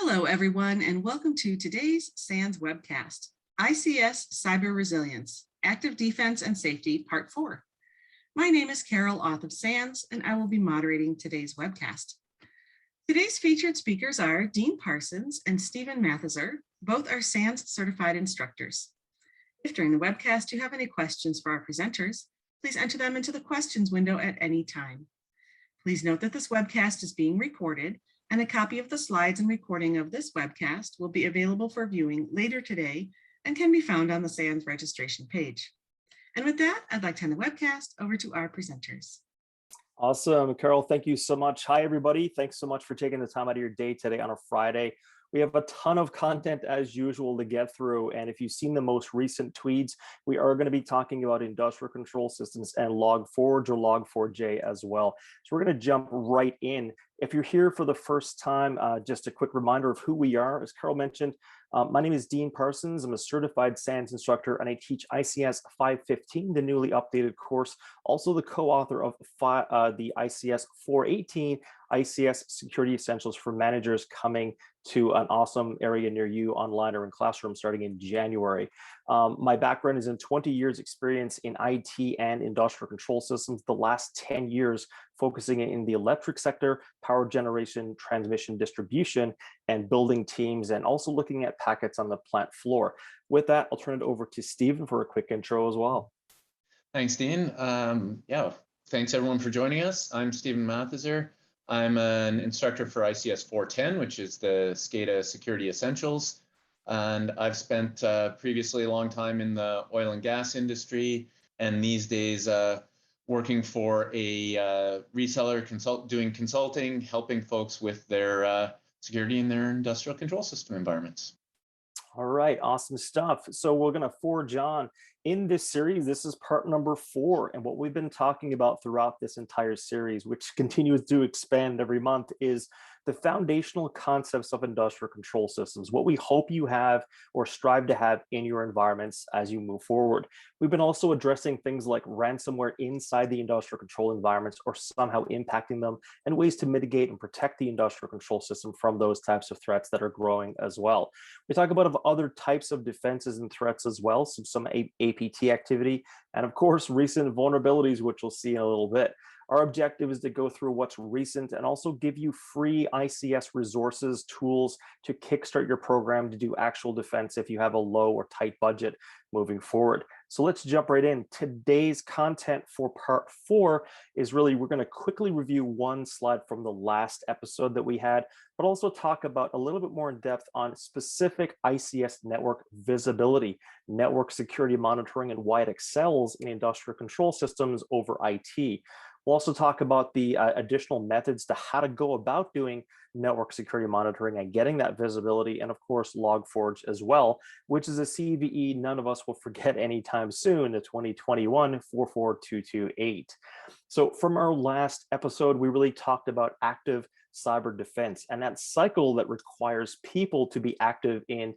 Hello, everyone, and welcome to today's SANS webcast, ICS Cyber Resilience, Active Defense and Safety, Part 4. My name is Carol Auth of SANS, and I will be moderating today's webcast. Today's featured speakers are Dean Parsons and Stephen Mathezer. Both are SANS certified instructors. If during the webcast you have any questions for our presenters, please enter them into the questions window at any time. Please note that this webcast is being recorded, and a copy of the slides and recording of this webcast will be available for viewing later today and can be found on the SANS registration page. And with that, I'd like to hand the webcast over to our presenters. Awesome, Carol, thank you so much. Hi, everybody. Thanks so much for taking the time out of your day today on a Friday. We have a ton of content as usual to get through. And if you've seen the most recent tweets, we are going to be talking about industrial control systems and Log4j or Log4j as well. So we're going to jump right in. If you're here for the first time, just a quick reminder of who we are. As Carol mentioned, my name is Dean Parsons. I'm a certified SANS instructor, and I teach ICS 515, the newly updated course, also the co-author of the ICS 418, ICS Security Essentials for Managers, coming to an awesome area near you online or in classroom starting in January. My background is in 20 years experience in IT and industrial control systems, the last 10 years focusing in the electric sector, power generation, transmission, distribution, and building teams, and also looking at packets on the plant floor. With that, I'll turn it over to Stephen for a quick intro as well. Thanks, Dean. Thanks everyone for joining us. I'm Stephen Mathezer. I'm an instructor for ICS 410, which is the SCADA Security Essentials. And I've spent previously a long time in the oil and gas industry, and these days working for a reseller, doing consulting, helping folks with their security in their industrial control system environments. All right, awesome stuff. So we're going to forge on in this series. This is part number 4, and what we've been talking about throughout this entire series, which continues to expand every month, is the foundational concepts of industrial control systems, what we hope you have or strive to have in your environments as you move forward. We've been also addressing things like ransomware inside the industrial control environments or somehow impacting them, and ways to mitigate and protect the industrial control system from those types of threats that are growing as well. We talk about other types of defenses and threats as well, some APT activity, and of course, recent vulnerabilities, which we'll see in a little bit. Our objective is to go through what's recent and also give you free ICS resources, tools to kickstart your program to do actual defense if you have a low or tight budget moving forward. So let's jump right in. Today's content for part 4 is really, we're going to quickly review one slide from the last episode that we had, but also talk about a little bit more in depth on specific ICS network visibility, network security monitoring, and why it excels in industrial control systems over IT. We'll also talk about the additional methods to how to go about doing network security monitoring and getting that visibility, and of course, Log4j as well, which is a CVE none of us will forget anytime soon, the 2021 44228. So from our last episode, we really talked about active cyber defense and that cycle that requires people to be active in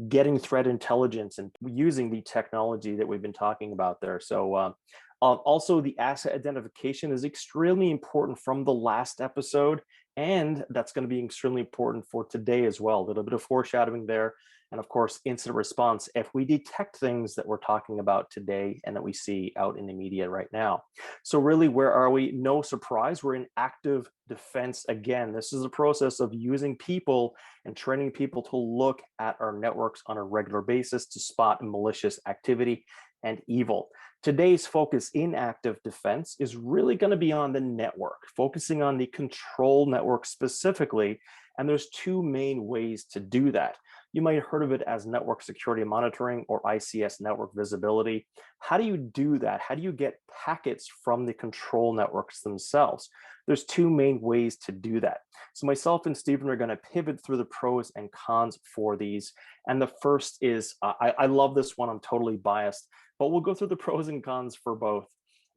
getting threat intelligence and using the technology that we've been talking about there. So also, the asset identification is extremely important from the last episode, and that's going to be extremely important for today as well. A little bit of foreshadowing there, and of course, incident response if we detect things that we're talking about today and that we see out in the media right now. So really, where are we? No surprise, we're in active defense again. This is a process of using people and training people to look at our networks on a regular basis to spot malicious activity and evil. Today's focus in active defense is really going to be on the network, focusing on the control network specifically. And there's 2 main ways to do that. You might have heard of it as network security monitoring or ICS network visibility. How do you do that? How do you get packets from the control networks themselves? There's 2 main ways to do that. So myself and Stephen are going to pivot through the pros and cons for these. And the first is, I love this one, I'm totally biased, but we'll go through the pros and cons for both.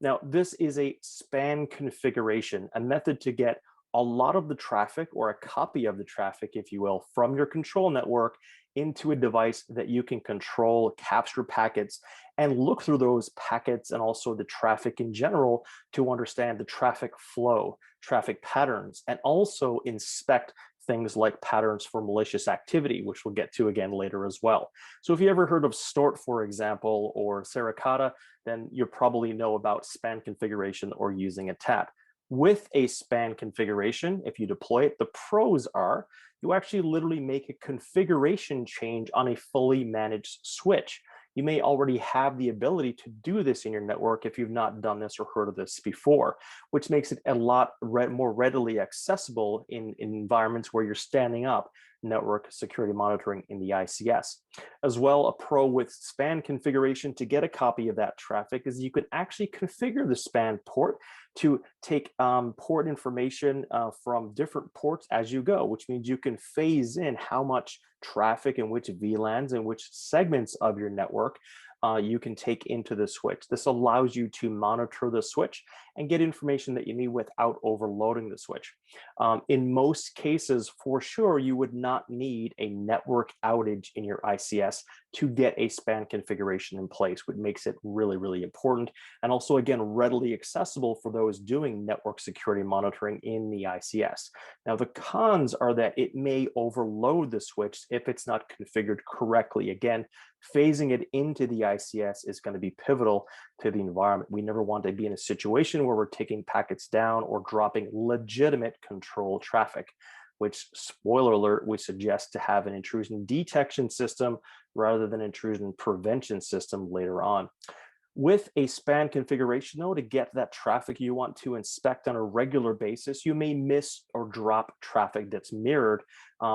Now, this is a span configuration, a method to get a lot of the traffic, or a copy of the traffic, if you will, from your control network into a device that you can control, capture packets, and look through those packets and also the traffic in general to understand the traffic flow, traffic patterns, and also inspect things like patterns for malicious activity, which we'll get to again later as well. So if you ever heard of Snort, for example, or Saracata, then you probably know about span configuration or using a tap. With a span configuration, if you deploy it, the pros are you actually literally make a configuration change on a fully managed switch. You may already have the ability to do this in your network if you've not done this or heard of this before, which makes it a lot more readily accessible in environments where you're standing up network security monitoring in the ICS. As well, a pro with span configuration to get a copy of that traffic is you can actually configure the span port to take port information from different ports as you go, which means you can phase in how much traffic and which VLANs and which segments of your network you can take into the switch. This allows you to monitor the switch and get information that you need without overloading the switch. In most cases, for sure, you would not need a network outage in your ICS to get a span configuration in place, which makes it really, really important. And also, again, readily accessible for those doing network security monitoring in the ICS. Now, the cons are that it may overload the switch if it's not configured correctly. Again, phasing it into the ICS is going to be pivotal to the environment. We never want to be in a situation where we're taking packets down or dropping legitimate control traffic, which, spoiler alert, we suggest to have an intrusion detection system rather than intrusion prevention system later on. With a span configuration, though, to get that traffic you want to inspect on a regular basis, you may miss or drop traffic that's mirrored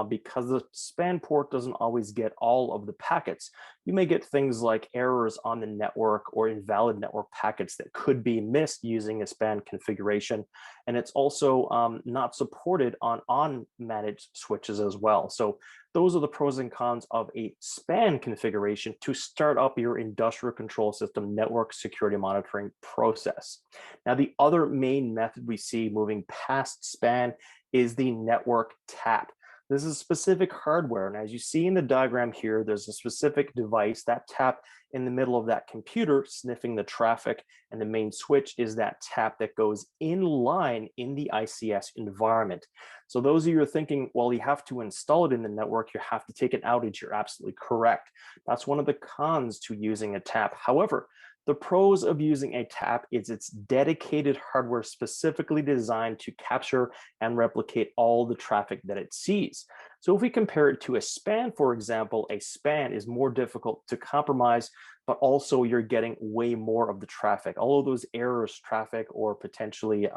because the span port doesn't always get all of the packets. You may get things like errors on the network or invalid network packets that could be missed using a span configuration. And it's also not supported on unmanaged switches as well. So those are the pros and cons of a span configuration to start up your industrial control system network security monitoring process. Now, the other main method we see moving past span is the network tap. This is specific hardware, and as you see in the diagram here, there's a specific device, that tap in the middle of that computer sniffing the traffic, and the main switch is that tap that goes in line in the ICS environment. So those of you who are thinking, well, you have to install it in the network, you have to take an outage, you're absolutely correct. That's one of the cons to using a tap. However, the pros of using a tap is it's dedicated hardware specifically designed to capture and replicate all the traffic that it sees. So if we compare it to a span, for example, a span is more difficult to compromise, but also you're getting way more of the traffic. All of those errors, traffic, or potentially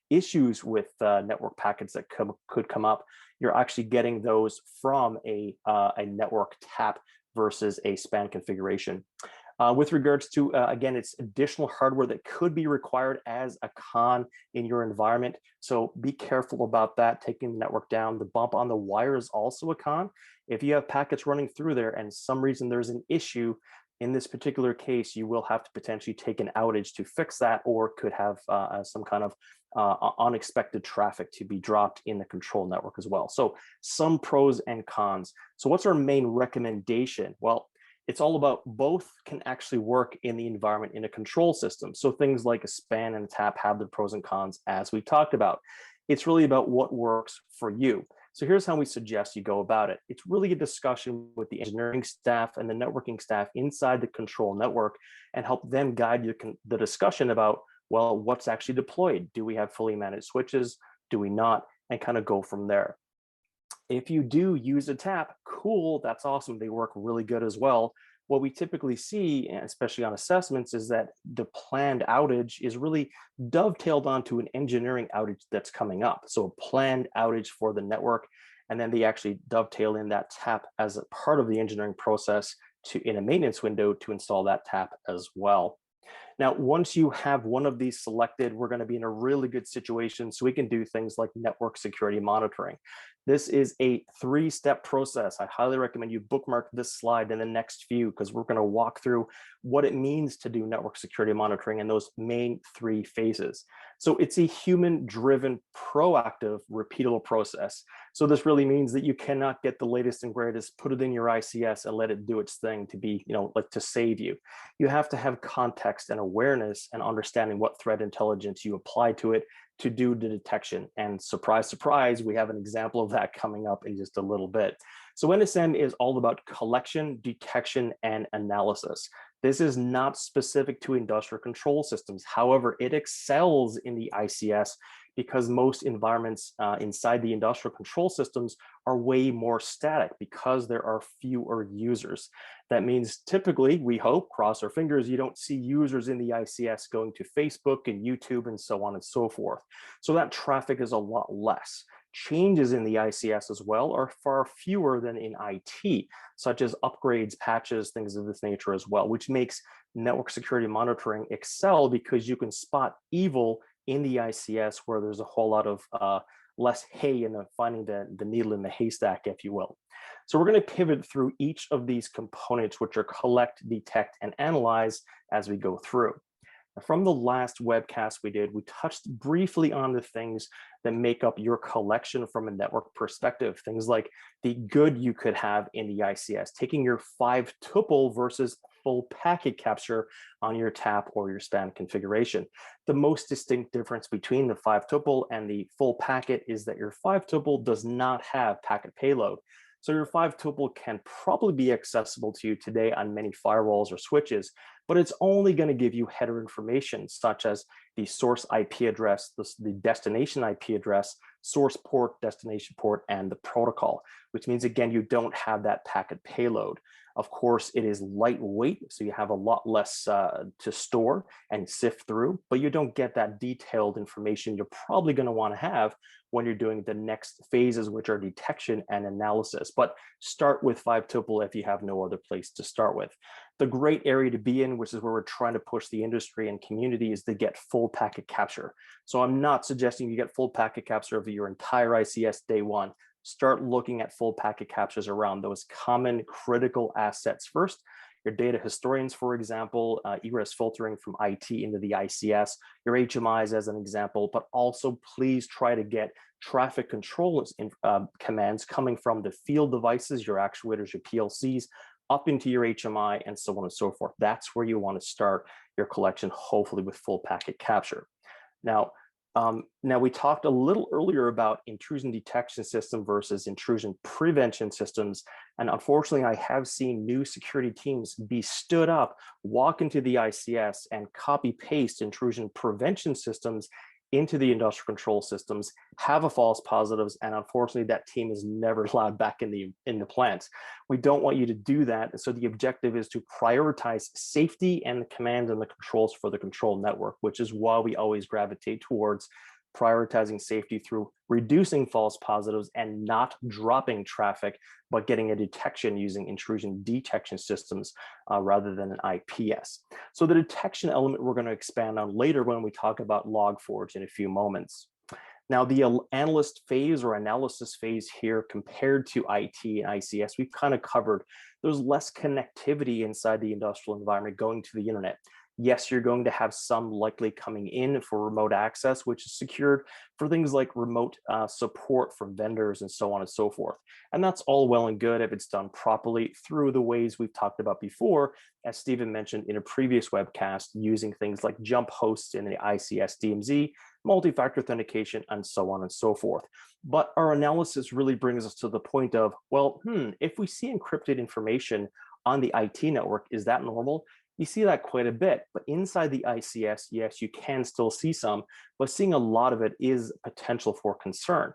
issues with network packets that could come up, you're actually getting those from a network tap versus a span configuration. With regards to, again, it's additional hardware that could be required as a con in your environment. So be careful about that, taking the network down. The bump on the wire is also a con. If you have packets running through there and some reason there's an issue, in this particular case, you will have to potentially take an outage to fix that, or could have some kind of unexpected traffic to be dropped in the control network as well. So some pros and cons. So what's our main recommendation? Well, it's all about both can actually work in the environment in a control system. So things like a span and a tap have the pros and cons as we talked about. It's really about what works for you. So here's how we suggest you go about it. It's really a discussion with the engineering staff and the networking staff inside the control network and help them guide you the discussion about, well, what's actually deployed? Do we have fully managed switches? Do we not? And kind of go from there. If you do use a tap, cool, that's awesome. They work really good as well. What we typically see, especially on assessments, is that the planned outage is really dovetailed onto an engineering outage that's coming up. So a planned outage for the network, and then they actually dovetail in that tap as a part of the engineering process in a maintenance window to install that tap as well. Now, once you have one of these selected, we're going to be in a really good situation so we can do things like network security monitoring. This is a 3-step process. I highly recommend you bookmark this slide in the next few, because we're going to walk through what it means to do network security monitoring in those main 3 phases. So it's a human-driven, proactive, repeatable process. So this really means that you cannot get the latest and greatest, put it in your ICS and let it do its thing to be, like to save you. You have to have context and awareness and understanding what threat intelligence you apply to it to do the detection. And surprise, surprise, we have an example of that coming up in just a little bit. So NSM is all about collection, detection, and analysis. This is not specific to industrial control systems. However, it excels in the ICS because most environments inside the industrial control systems are way more static because there are fewer users. That means typically, we hope, cross our fingers, you don't see users in the ICS going to Facebook and YouTube and so on and so forth. So that traffic is a lot less. Changes in the ICS as well are far fewer than in IT, such as upgrades, patches, things of this nature as well, which makes network security monitoring excel because you can spot evil in the ICS where there's a whole lot of less hay in finding the needle in the haystack, if you will. So we're going to pivot through each of these components, which are collect, detect, and analyze as we go through. From the last webcast we did, we touched briefly on the things that make up your collection from a network perspective, things like the good you could have in the ICS, taking your 5-tuple versus full packet capture on your TAP or your span configuration. The most distinct difference between the 5-tuple and the full packet is that your 5-tuple does not have packet payload. So your 5-tuple can probably be accessible to you today on many firewalls or switches, but it's only going to give you header information such as the source IP address, the destination IP address, source port, destination port, and the protocol, which means, again, you don't have that packet payload. Of course, it is lightweight, so you have a lot less to store and sift through, but you don't get that detailed information you're probably going to want to have when you're doing the next phases, which are detection and analysis. But start with 5-tuple if you have no other place to start with. The great area to be in, which is where we're trying to push the industry and community, is to get full packet capture. So I'm not suggesting you get full packet capture of your entire ICS day one. Start looking at full packet captures around those common critical assets first. Your data historians, for example, egress filtering from IT into the ICS, your HMIs as an example, but also please try to get traffic control commands coming from the field devices, your actuators, your PLCs, up into your HMI, and so on and so forth. That's where you want to start your collection, hopefully with full packet capture. Now we talked a little earlier about intrusion detection system versus intrusion prevention systems. And unfortunately, I have seen new security teams be stood up, walk into the ICS and copy paste intrusion prevention systems into the industrial control systems, have a false positives, and unfortunately that team is never allowed back in the plants. We don't want you to do that. So the objective is to prioritize safety and the commands and the controls for the control network, which is why we always gravitate towards prioritizing safety through reducing false positives and not dropping traffic, but getting a detection using intrusion detection systems rather than an IPS. So the detection element we're going to expand on later when we talk about Log4j in a few moments. Now, the analyst phase or analysis phase here compared to IT and ICS, we've kind of covered. There's less connectivity inside the industrial environment going to the internet. Yes, you're going to have some likely coming in for remote access, which is secured for things like remote support from vendors and so on and so forth. And that's all well and good if it's done properly through the ways we've talked about before, as Stephen mentioned in a previous webcast, using things like jump hosts in the ICS DMZ, multi-factor authentication, and so on and so forth. But our analysis really brings us to the point of, well, if we see encrypted information on the IT network, is that normal? You see that quite a bit, but inside the ICS, yes, you can still see some, but seeing a lot of it is potential for concern.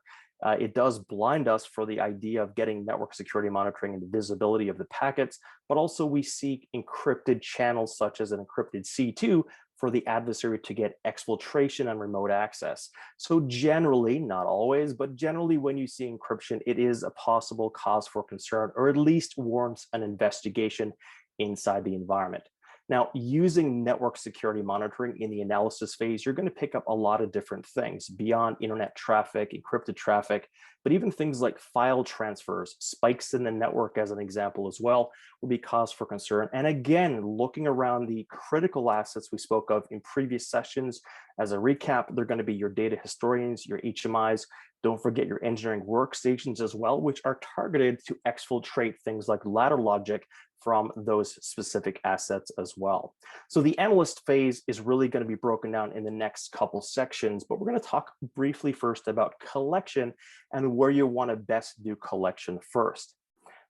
It does blind us for the idea of getting network security monitoring and the visibility of the packets, but also we see encrypted channels such as an encrypted C2 for the adversary to get exfiltration and remote access. So generally, not always, but generally when you see encryption, it is a possible cause for concern, or at least warrants an investigation inside the environment. Now, using network security monitoring in the analysis phase, you're going to pick up a lot of different things beyond internet traffic, encrypted traffic, but even things like file transfers, spikes in the network as an example as well, will be cause for concern. And again, looking around the critical assets we spoke of in previous sessions, As a recap, they're going to be your data historians, your HMIs. Don't forget your engineering workstations as well, which are targeted to exfiltrate things like ladder logic from those specific assets as well. So the analyst phase is really going to be broken down in the next couple sections, but we're going to talk briefly first about collection and where you want to best do collection first.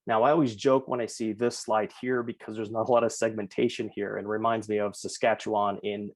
Now, I always joke when I see this slide here because there's not a lot of segmentation here, and it reminds me of Saskatchewan in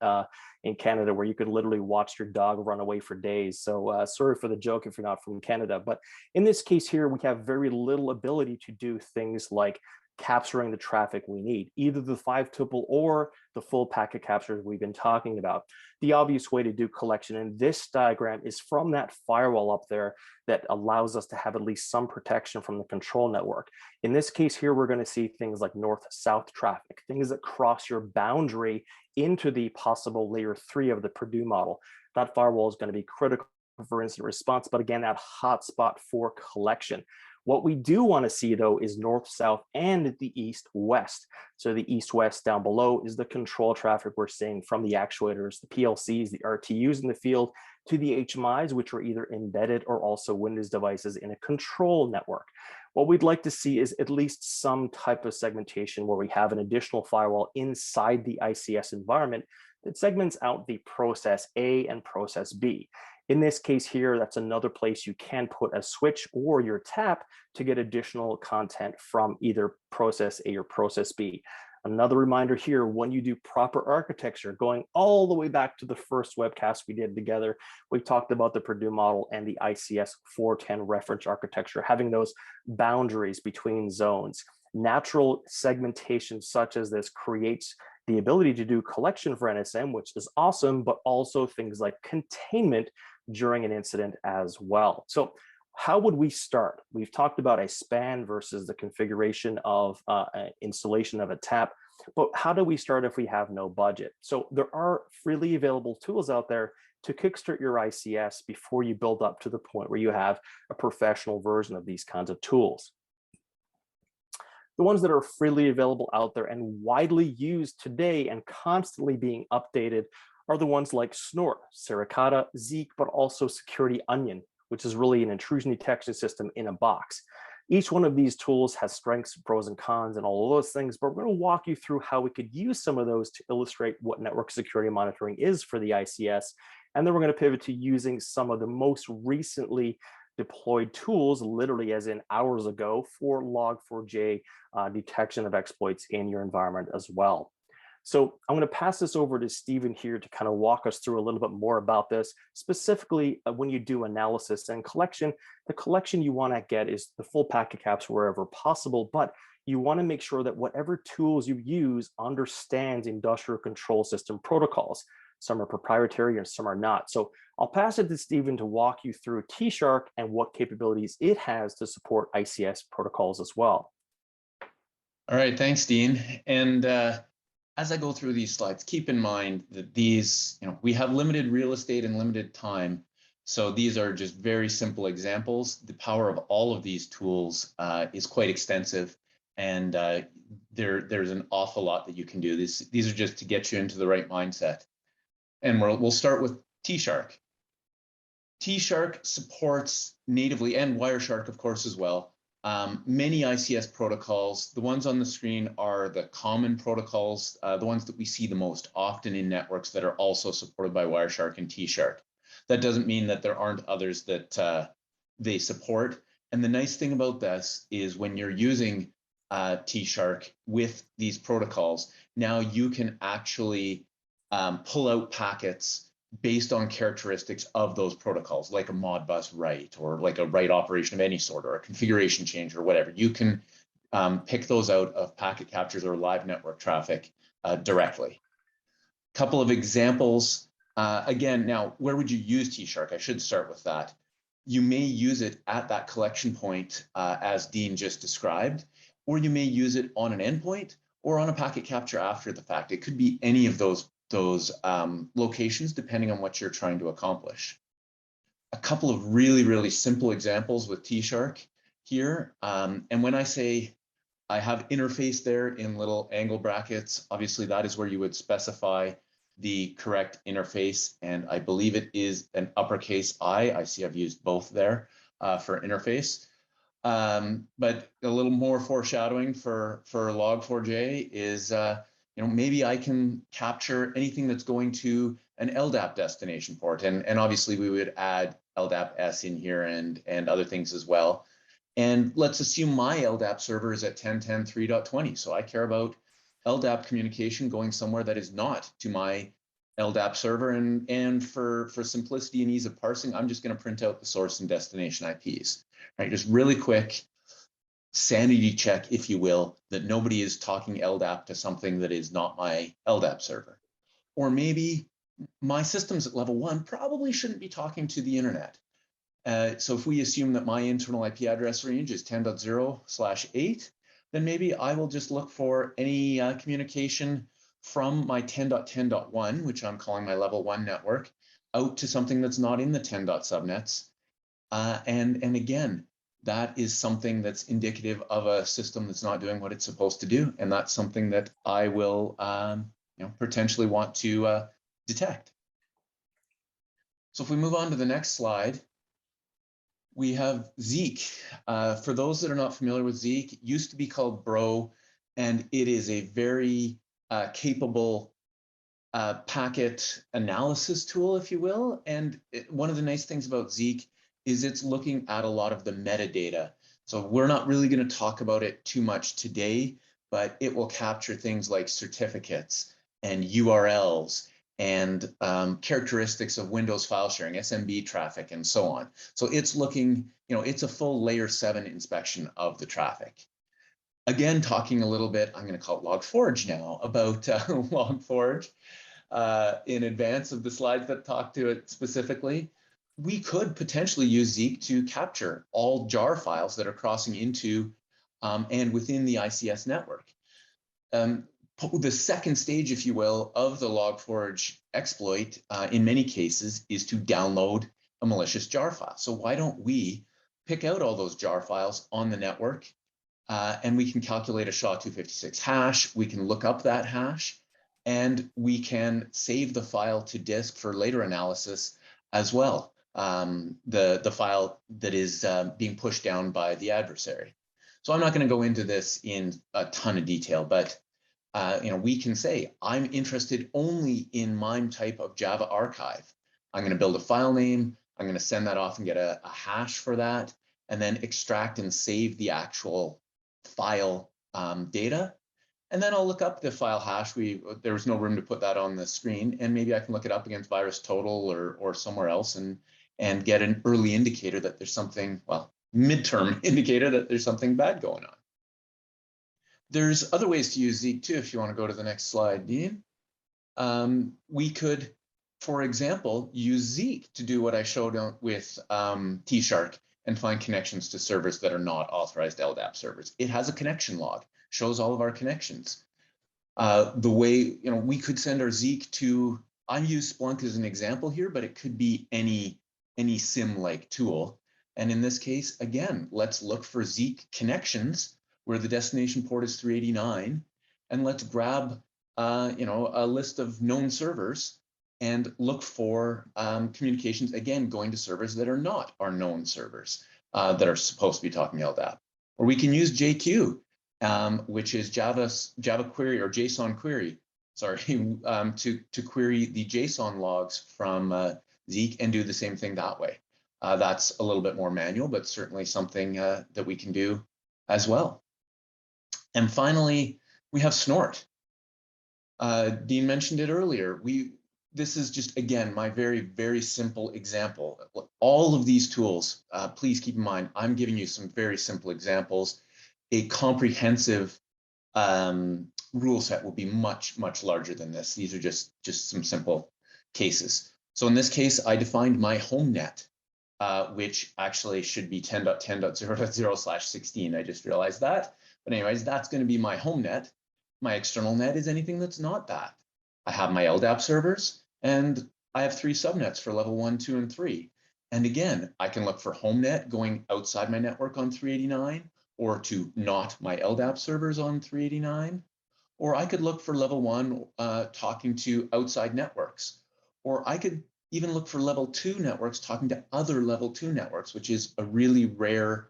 Canada, where you could literally watch your dog run away for days. So sorry for the joke if you're not from Canada, but in this case here, we have very little ability to do things like capturing the traffic we need, either the 5-tuple or the full packet captures we've been talking about. The obvious way to do collection in this diagram is from that firewall up there that allows us to have at least some protection from the control network. In this case here, we're going to see things like north-south traffic, things that cross your boundary into the possible layer 3 of the Purdue model. That firewall is going to be critical for incident response, but again, that hotspot for collection. What we do want to see, though, is north, south, and the east, west. So the east, west down below is the control traffic we're seeing from the actuators, the PLCs, the RTUs in the field, to the HMIs, which are either embedded or also Windows devices in a control network. What we'd like to see is at least some type of segmentation where we have an additional firewall inside the ICS environment that segments out the process A and process B. In this case here, that's another place you can put a switch or your tap to get additional content from either process A or process B. Another reminder here, when you do proper architecture, going all the way back to the first webcast we did together, we talked about the Purdue model and the ICS 410 reference architecture, having those boundaries between zones. Natural segmentation such as this creates the ability to do collection for NSM, which is awesome, but also things like containment during an incident as well. So how would we start? We've talked about a span versus the configuration of installation of a tap, but how do we start if we have no budget? So there are freely available tools out there to kickstart your ICS before you build up to the point where you have a professional version of these kinds of tools. The ones that are freely available out there and widely used today and constantly being updated are the ones like Snort, Suricata, Zeke, but also Security Onion, which is really an intrusion detection system in a box. Each one of these tools has strengths, pros, and cons, and all of those things, but we're going to walk you through how we could use some of those to illustrate what network security monitoring is for the ICS. And then we're going to pivot to using some of the most recently deployed tools, literally as in hours ago, for Log4j detection of exploits in your environment as well. So I'm going to pass this over to Stephen here to kind of walk us through a little bit more about this. Specifically, when you do analysis and collection, the collection you want to get is the full packet caps wherever possible, but you want to make sure that whatever tools you use understands industrial control system protocols. Some are proprietary and some are not. So I'll pass it to Stephen to walk you through T-Shark and what capabilities it has to support ICS protocols as well. All right, thanks, Dean. And as I go through these slides, keep in mind that these, we have limited real estate and limited time. So these are just very simple examples. The power of all of these tools is quite extensive, and there's an awful lot that you can do. These are just to get you into the right mindset. And we'll start with T-Shark. T-Shark supports natively, and Wireshark, of course, as well, many ICS protocols. The ones on the screen are the common protocols, the ones that we see the most often in networks that are also supported by Wireshark and T-Shark. That doesn't mean that there aren't others that they support. And the nice thing about this is when you're using T-Shark with these protocols, now you can actually pull out packets based on characteristics of those protocols, like a Modbus write or like a write operation of any sort or a configuration change or whatever. You can pick those out of packet captures or live network traffic directly. Couple of examples. Again, now, where would you use T-Shark? I should start with that. You may use it at that collection point, as Dean just described, or you may use it on an endpoint or on a packet capture after the fact. It could be any of those locations, depending on what you're trying to accomplish. A couple of really, really simple examples with T-Shark here. And when I say I have interface there in little angle brackets, obviously that is where you would specify the correct interface, and I believe it is an uppercase I. I see I've used both there for interface. But a little more foreshadowing for log4j is, maybe I can capture anything that's going to an LDAP destination port, and obviously we would add LDAP S in here and other things as well. And let's assume my LDAP server is at 10.10.3.20. So I care about LDAP communication going somewhere that is not to my LDAP server. And for simplicity and ease of parsing, I'm just going to print out the source and destination IPs. Right? Just really quick sanity check, if you will, that nobody is talking LDAP to something that is not my LDAP server. Or maybe my systems at level 1 probably shouldn't be talking to the internet. So if we assume that my internal IP address range is 10.0/8, then maybe I will just look for any communication from my 10.10.1, which I'm calling my level 1 network, out to something that's not in the 10. subnets. And again, that is something that's indicative of a system that's not doing what it's supposed to do. And that's something that I will potentially want to detect. So if we move on to the next slide, we have Zeke. For those that are not familiar with Zeke, it used to be called Bro, and it is a very capable packet analysis tool, if you will. And one of the nice things about Zeke is it's looking at a lot of the metadata. So we're not really going to talk about it too much today, but it will capture things like certificates and URLs and characteristics of Windows file sharing, SMB traffic, and so on. So it's looking, it's a full layer 7 inspection of the traffic. Again, talking a little bit, I'm going to call it Log4j now, about Log4j in advance of the slides that talk to it specifically. We could potentially use Zeke to capture all jar files that are crossing into and within the ICS network. The second stage, if you will, of the Log4j exploit, in many cases, is to download a malicious jar file. So why don't we pick out all those jar files on the network, and we can calculate a SHA-256 hash. We can look up that hash, and we can save the file to disk for later analysis as well. The file that is being pushed down by the adversary. So I'm not going to go into this in a ton of detail, but we can say, I'm interested only in MIME type of Java archive. I'm going to build a file name. I'm going to send that off and get a hash for that, and then extract and save the actual file data. And then I'll look up the file hash. There was no room to put that on the screen, and maybe I can look it up against VirusTotal or somewhere else and get an early indicator that there's something, well, midterm indicator that there's something bad going on. There's other ways to use Zeke too, if you want to go to the next slide, Dean. We could, for example, use Zeke to do what I showed with T-Shark and find connections to servers that are not authorized LDAP servers. It has a connection log, shows all of our connections. The way, we could send our Zeke to, I use Splunk as an example here, but it could be any SIM-like tool. And in this case, again, let's look for Zeke connections where the destination port is 389, and let's grab a list of known servers and look for communications, again, going to servers that are not our known servers that are supposed to be talking LDAP. Or we can use JQ, which is Java query or JSON query, sorry, to query the JSON logs from Zeke and do the same thing that way. That's a little bit more manual, but certainly something that we can do as well. And finally, we have Snort. Dean mentioned it earlier. This is just, again, my very, very simple example. All of these tools, please keep in mind, I'm giving you some very simple examples. A comprehensive rule set will be much, much larger than this. These are just some simple cases. So in this case, I defined my home net, which actually should be 10.10.0.0/16. I just realized that. But anyways, that's going to be my home net. My external net is anything that's not that. I have my LDAP servers, and I have 3 subnets for level 1, 2, and 3. And again, I can look for home net going outside my network on 389, or to not my LDAP servers on 389, Or I could look for level 1 talking to outside networks. Or I could even look for level 2 networks talking to other level 2 networks, which is a really rare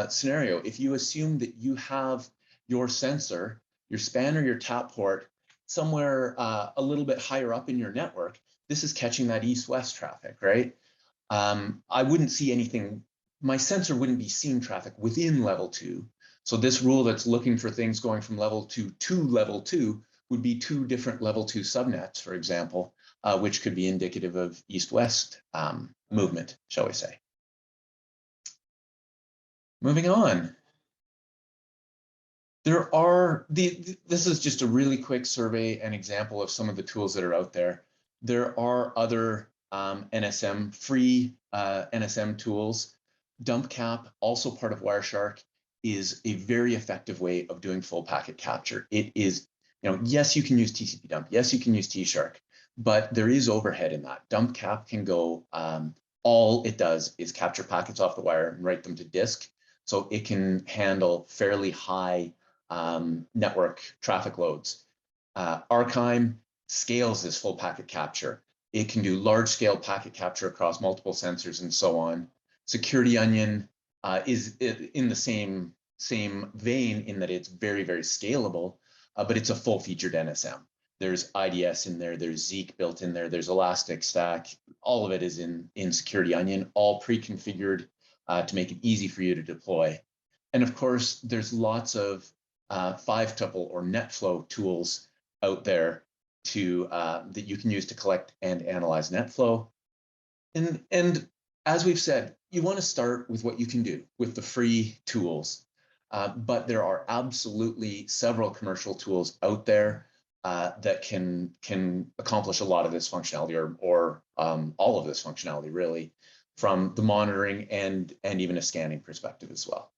scenario. If you assume that you have your sensor, your span or your tap port somewhere a little bit higher up in your network, this is catching that east-west traffic, right? I wouldn't see anything, my sensor wouldn't be seeing traffic within level 2. So this rule that's looking for things going from level 2 to level 2 would be 2 different level 2 subnets, for example, which could be indicative of east-west movement, shall we say. Moving on. There are, this is just a really quick survey and example of some of the tools that are out there. There are other NSM, free NSM tools. DumpCap, also part of Wireshark, is a very effective way of doing full packet capture. It is, yes, you can use TCP dump, yes, you can use T-Shark, but there is overhead in that. DumpCap can go, all it does is capture packets off the wire and write them to disk. So it can handle fairly high network traffic loads. Archime scales this full packet capture. It can do large scale packet capture across multiple sensors and so on. Security Onion is in the same vein in that it's very, very scalable, but it's a full featured NSM. There's IDS in there, there's Zeke built in there, there's Elastic Stack. All of it is in Security Onion, all pre-configured to make it easy for you to deploy. And of course, there's lots of 5-tuple or NetFlow tools out there to that you can use to collect and analyze NetFlow. And as we've said, you want to start with what you can do with the free tools, but there are absolutely several commercial tools out there that can accomplish a lot of this functionality, or all of this functionality, really, from the monitoring and even a scanning perspective as well.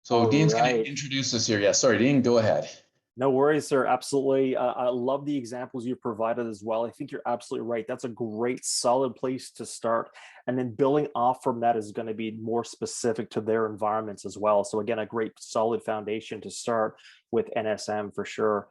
So Dean's going to introduce us here. Yeah, sorry, Dean, go ahead. No worries, sir. Absolutely. I love the examples you provided as well. I think you're absolutely right. That's a great, solid place to start. And then building off from that is going to be more specific to their environments as well. So again, a great, solid foundation to start with NSM for sure.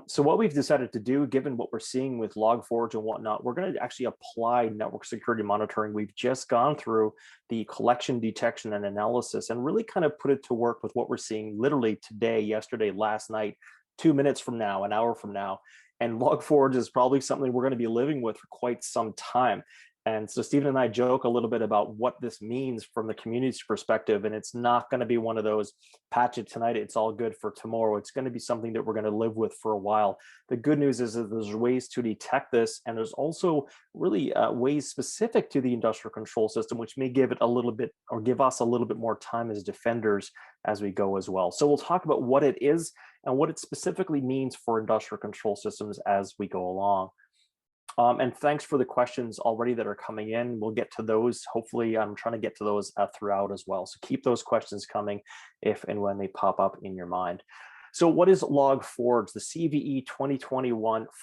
So what we've decided to do, given what we're seeing with Log4j and whatnot, we're going to actually apply network security monitoring. We've just gone through the collection, detection, and analysis and really kind of put it to work with what we're seeing literally today, yesterday, last night, 2 minutes from now, an hour from now. And Log4j is probably something we're going to be living with for quite some time. And so Stephen and I joke a little bit about what this means from the community's perspective. And it's not going to be one of those patch it tonight, it's all good for tomorrow. It's going to be something that we're going to live with for a while. The good news is that there's ways to detect this. And there's also really ways specific to the industrial control system, which may give it a little bit, or give us a little bit more time as defenders as we go as well. So we'll talk about what it is and what it specifically means for industrial control systems as we go along. And thanks for the questions already that are coming in. We'll get to those. Hopefully, I'm trying to get to those throughout as well. So keep those questions coming if and when they pop up in your mind. So what is Log4j, the CVE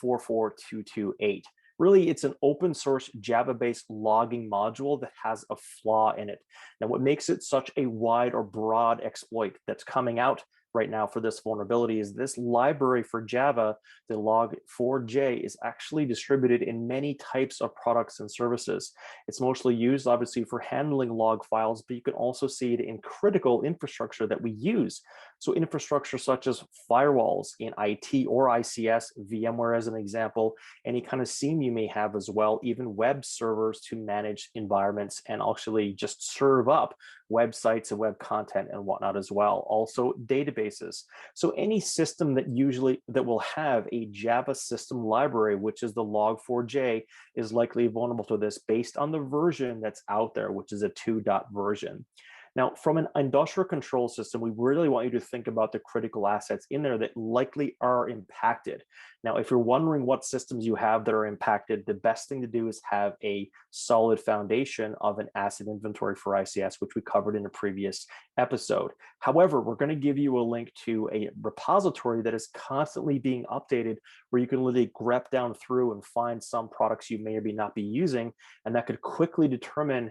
2021-44228? Really, it's an open source Java-based logging module that has a flaw in it. Now, what makes it such a wide or broad exploit that's coming out right now for this vulnerability is this library for Java, the Log4j, is actually distributed in many types of products and services. It's mostly used, obviously, for handling log files, but you can also see it in critical infrastructure that we use. So infrastructure such as firewalls in IT or ICS, VMware as an example, any kind of SIEM you may have as well, even web servers to manage environments and actually just serve up websites and web content and whatnot as well. Also databases. So any system that will have a Java system library, which is the Log4j, is likely vulnerable to this based on the version that's out there, which is a 2. version. Now, from an industrial control system, we really want you to think about the critical assets in there that likely are impacted. Now, if you're wondering what systems you have that are impacted, the best thing to do is have a solid foundation of an asset inventory for ICS, which we covered in a previous episode. However, we're going to give you a link to a repository that is constantly being updated, where you can literally grep down through and find some products you may or may not be using, and that could quickly determine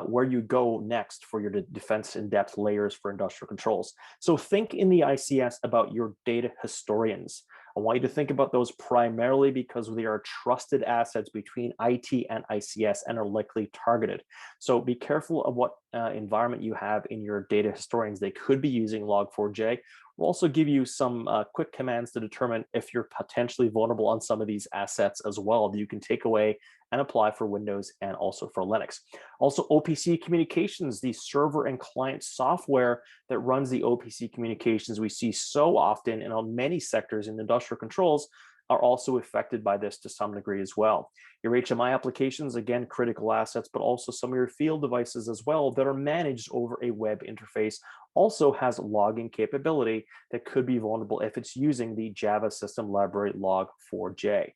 where you go next for your defense in-depth layers for industrial controls. So think in the ICS about your data historians. I want you to think about those primarily because they are trusted assets between IT and ICS and are likely targeted. So be careful of what environment you have in your data historians. They could be using Log4j. We'll also give you some quick commands to determine if you're potentially vulnerable on some of these assets as well that you can take away and apply for Windows and also for Linux. Also, OPC communications, the server and client software that runs the OPC communications we see so often and on many sectors in industrial controls are also affected by this to some degree as well. Your HMI applications, again, critical assets, but also some of your field devices as well that are managed over a web interface also has logging capability that could be vulnerable if it's using the Java system library log4j.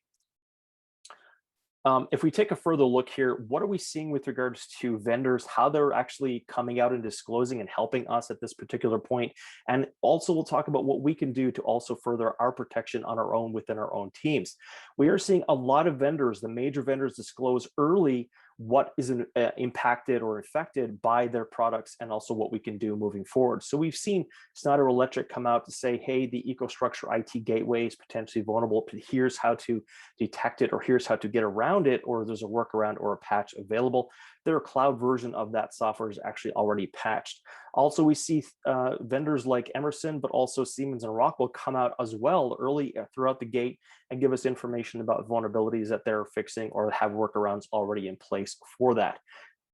If we take a further look here, what are we seeing with regards to vendors, how they're actually coming out and disclosing and helping us at this particular point? And also we'll talk about what we can do to also further our protection on our own within our own teams. We are seeing a lot of vendors, the major vendors, disclose early what is impacted or affected by their products and also what we can do moving forward. So we've seen Schneider Electric come out to say, hey, the EcoStruxure IT gateway is potentially vulnerable. Here's how to detect it, or here's how to get around it, or there's a workaround or a patch available. Their cloud version of that software is actually already patched. Also, we see vendors like Emerson, but also Siemens and Rockwell come out as well early throughout the gate and give us information about vulnerabilities that they're fixing or have workarounds already in place for that.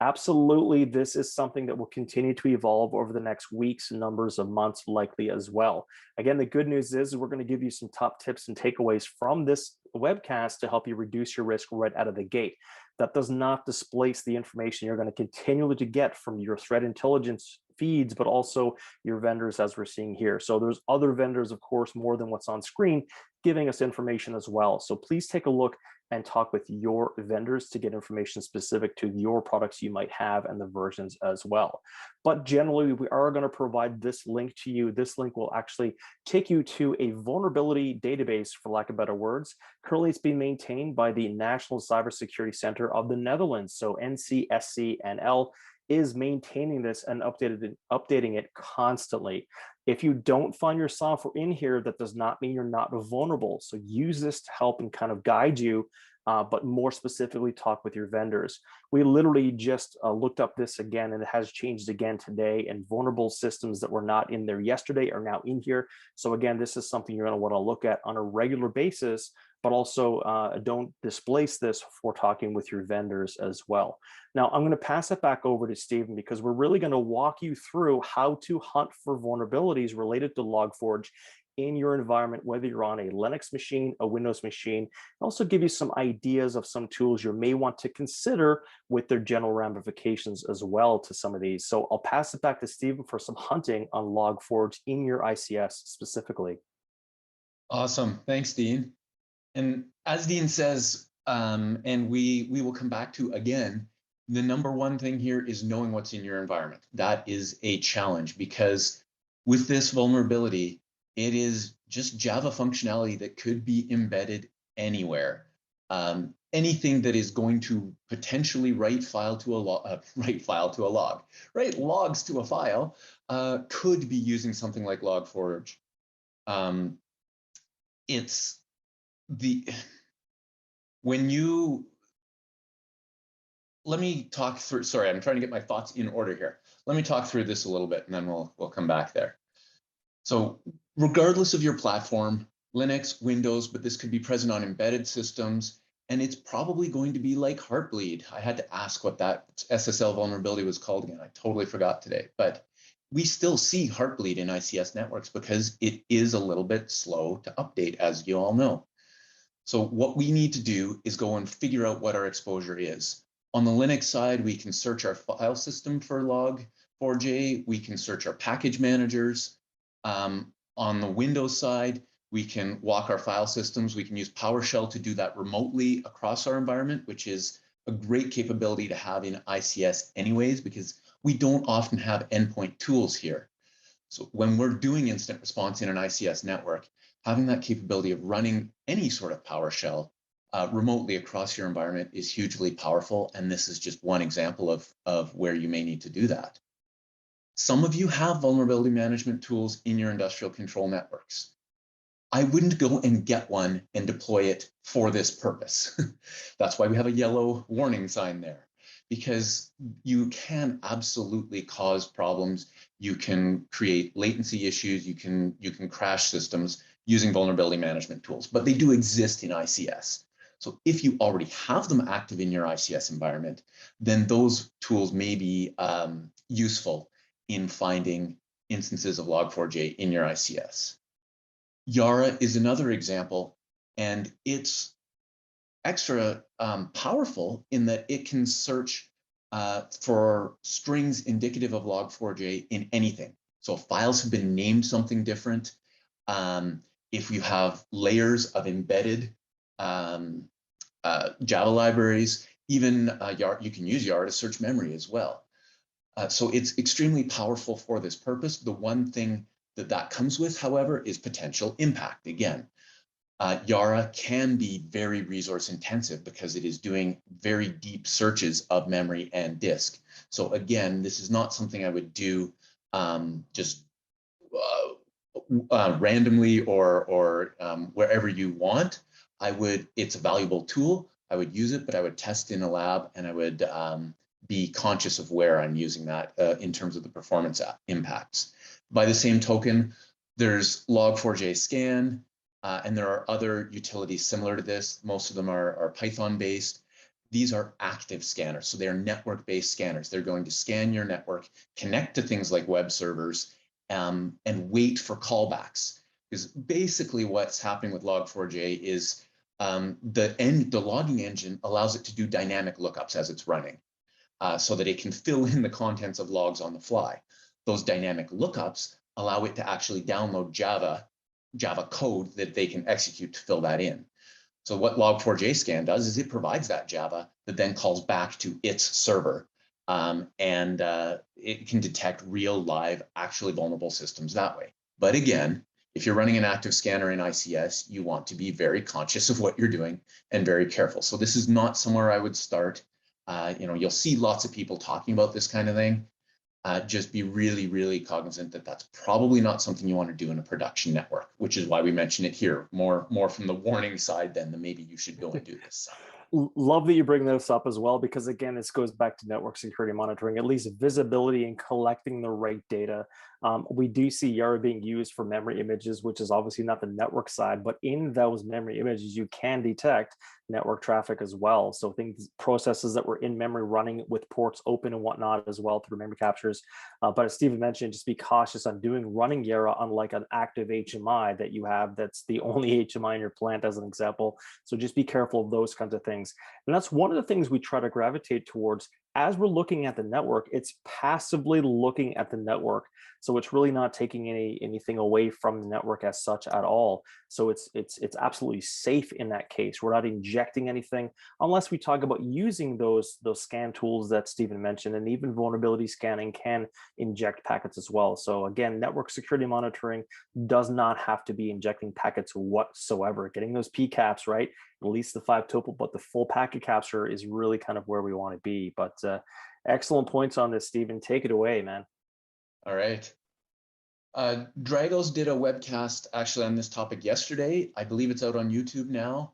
Absolutely, this is something that will continue to evolve over the next weeks, numbers of months likely as well. Again, the good news is we're going to give you some top tips and takeaways from this webcast to help you reduce your risk right out of the gate. That does not displace the information you're going to continually to get from your threat intelligence feeds, but also your vendors as we're seeing here. So there's other vendors, of course, more than what's on screen, giving us information as well. So please take a look and talk with your vendors to get information specific to your products you might have and the versions as well. But generally, we are going to provide this link to you. This link will actually take you to a vulnerability database, for lack of better words. Currently, it's being maintained by the National Cybersecurity Center of the Netherlands. So NCSCNL is maintaining this and updating it constantly. If you don't find your software in here, that does not mean you're not vulnerable. So use this to help and kind of guide you, but more specifically talk with your vendors. We literally just looked up this again, and it has changed again today, and vulnerable systems that were not in there yesterday are now in here. So again, this is something you're going to want to look at on a regular basis, but also don't displace this for talking with your vendors as well. Now, I'm going to pass it back over to Stephen because we're really going to walk you through how to hunt for vulnerabilities related to Log4j in your environment, whether you're on a Linux machine, a Windows machine, and also give you some ideas of some tools you may want to consider with their general ramifications as well to some of these. So I'll pass it back to Stephen for some hunting on Log4j in your ICS specifically. Awesome. Thanks, Dean. And as Dean says, and we will come back to again, the number one thing here is knowing what's in your environment. That is a challenge because with this vulnerability, it is just Java functionality that could be embedded anywhere. Anything that is going to potentially write logs to a file could be using something like Log4j. Let me talk through, sorry, I'm trying to get my thoughts in order here. Let me talk through this a little bit and then we'll come back there. So regardless of your platform, Linux, Windows, but this could be present on embedded systems, and it's probably going to be like Heartbleed. I had to ask what that SSL vulnerability was called again. I totally forgot today, but we still see Heartbleed in ICS networks because it is a little bit slow to update, as you all know. So what we need to do is go and figure out what our exposure is. On the Linux side, we can search our file system for Log4j. We can search our package managers. On the Windows side, we can walk our file systems. We can use PowerShell to do that remotely across our environment, which is a great capability to have in ICS anyways, because we don't often have endpoint tools here. So when we're doing incident response in an ICS network, having that capability of running any sort of PowerShell remotely across your environment is hugely powerful. And this is just one example of where you may need to do that. Some of you have vulnerability management tools in your industrial control networks. I wouldn't go and get one and deploy it for this purpose. That's why we have a yellow warning sign there, because you can absolutely cause problems. You can create latency issues. You can crash systems using vulnerability management tools, but they do exist in ICS. So if you already have them active in your ICS environment, then those tools may be useful in finding instances of Log4j in your ICS. Yara is another example, and it's extra powerful in that it can search for strings indicative of Log4j in anything. So files have been named something different. If you have layers of embedded Java libraries, even you can use Yara to search memory as well. So it's extremely powerful for this purpose. The one thing that comes with, however, is potential impact. Again, Yara can be very resource intensive because it is doing very deep searches of memory and disk. So again, this is not something I would do just randomly or wherever you want. It's a valuable tool. I would use it, but I would test in a lab, and I would be conscious of where I'm using that in terms of the performance impacts. By the same token, there's Log4j scan, and there are other utilities similar to this. Most of them are Python-based. These are active scanners, so they are network-based scanners. They're going to scan your network, connect to things like web servers, and wait for callbacks. Because basically what's happening with Log4j is the logging engine allows it to do dynamic lookups as it's running, so that it can fill in the contents of logs on the fly. Those dynamic lookups allow it to actually download Java code that they can execute to fill that in. So what Log4j scan does is it provides that Java that then calls back to its server, and it can detect real, live, actually vulnerable systems that way. But again, if you're running an active scanner in ICS, you want to be very conscious of what you're doing and very careful. So this is not somewhere I would start. You'll see lots of people talking about this kind of thing. Just be really, really cognizant that that's probably not something you want to do in a production network, which is why we mention it here, more from the warning side than the maybe you should go and do this side. Love that you bring this up as well, because again, this goes back to network security monitoring, at least visibility and collecting the right data. We do see Yara being used for memory images, which is obviously not the network side, but in those memory images, you can detect network traffic as well. So things, processes that were in memory running with ports open and whatnot as well through memory captures. But as Steven mentioned, just be cautious on running Yara, unlike an active HMI that you have that's the only HMI in your plant, as an example. So just be careful of those kinds of things. And that's one of the things we try to gravitate towards as we're looking at the network. It's passively looking at the network. So it's really not taking anything away from the network as such at all. So it's absolutely safe in that case. We're not injecting anything unless we talk about using those scan tools that Stephen mentioned, and even vulnerability scanning can inject packets as well. So again, network security monitoring does not have to be injecting packets whatsoever. Getting those PCAPs right, at least the 5 tuple, but the full packet capture is really kind of where we want to be. But excellent points on this, Stephen. Take it away, man. All right. Dragos did a webcast actually on this topic yesterday. I believe it's out on YouTube now.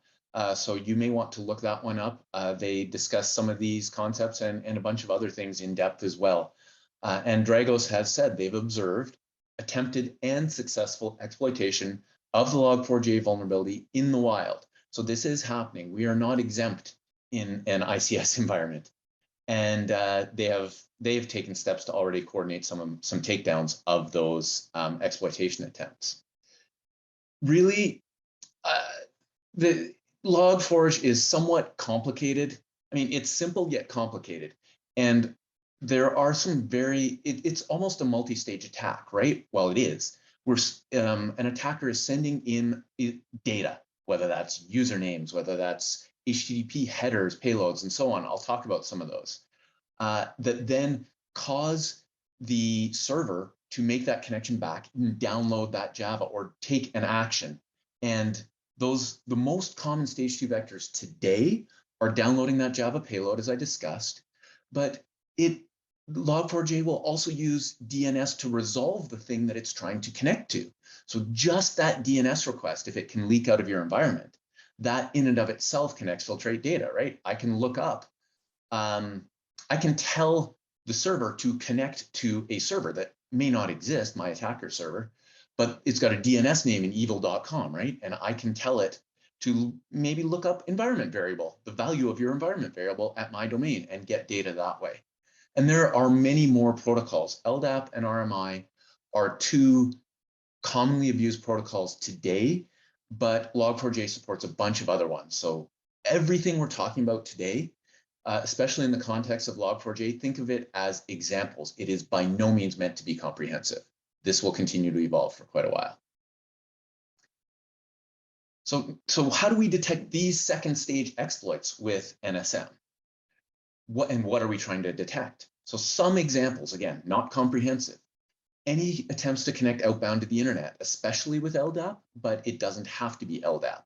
So you may want to look that one up. They discuss some of these concepts and a bunch of other things in depth as well. And Dragos has said they've observed attempted and successful exploitation of the Log4j vulnerability in the wild. So this is happening. We are not exempt in an ICS environment. And they have taken steps to already coordinate some takedowns of those exploitation attempts. Really, the Log4j is somewhat complicated. I mean, it's simple yet complicated, and there are some it's almost a multi-stage attack, right? Well, it is. An attacker is sending in data, whether that's usernames, whether that's HTTP headers, payloads, and so on. I'll talk about some of those that then cause the server to make that connection back and download that Java or take an action. And the most common stage 2 vectors today are downloading that Java payload, as I discussed, but it Log4j will also use DNS to resolve the thing that it's trying to connect to. So just that DNS request, if it can leak out of your environment, that in and of itself can exfiltrate data, right? I can look up, I can tell the server to connect to a server that may not exist, my attacker server, but it's got a DNS name in evil.com, right? And I can tell it to maybe look up environment variable, the value of your environment variable at my domain, and get data that way. And there are many more protocols. LDAP and RMI are two commonly abused protocols today, but Log4j supports a bunch of other ones. So everything we're talking about today, especially in the context of Log4j, think of it as examples. It is by no means meant to be comprehensive. This will continue to evolve for quite a while. So how do we detect these second stage exploits with NSM? What are we trying to detect? So some examples, again, not comprehensive. Any attempts to connect outbound to the internet, especially with LDAP, but it doesn't have to be LDAP.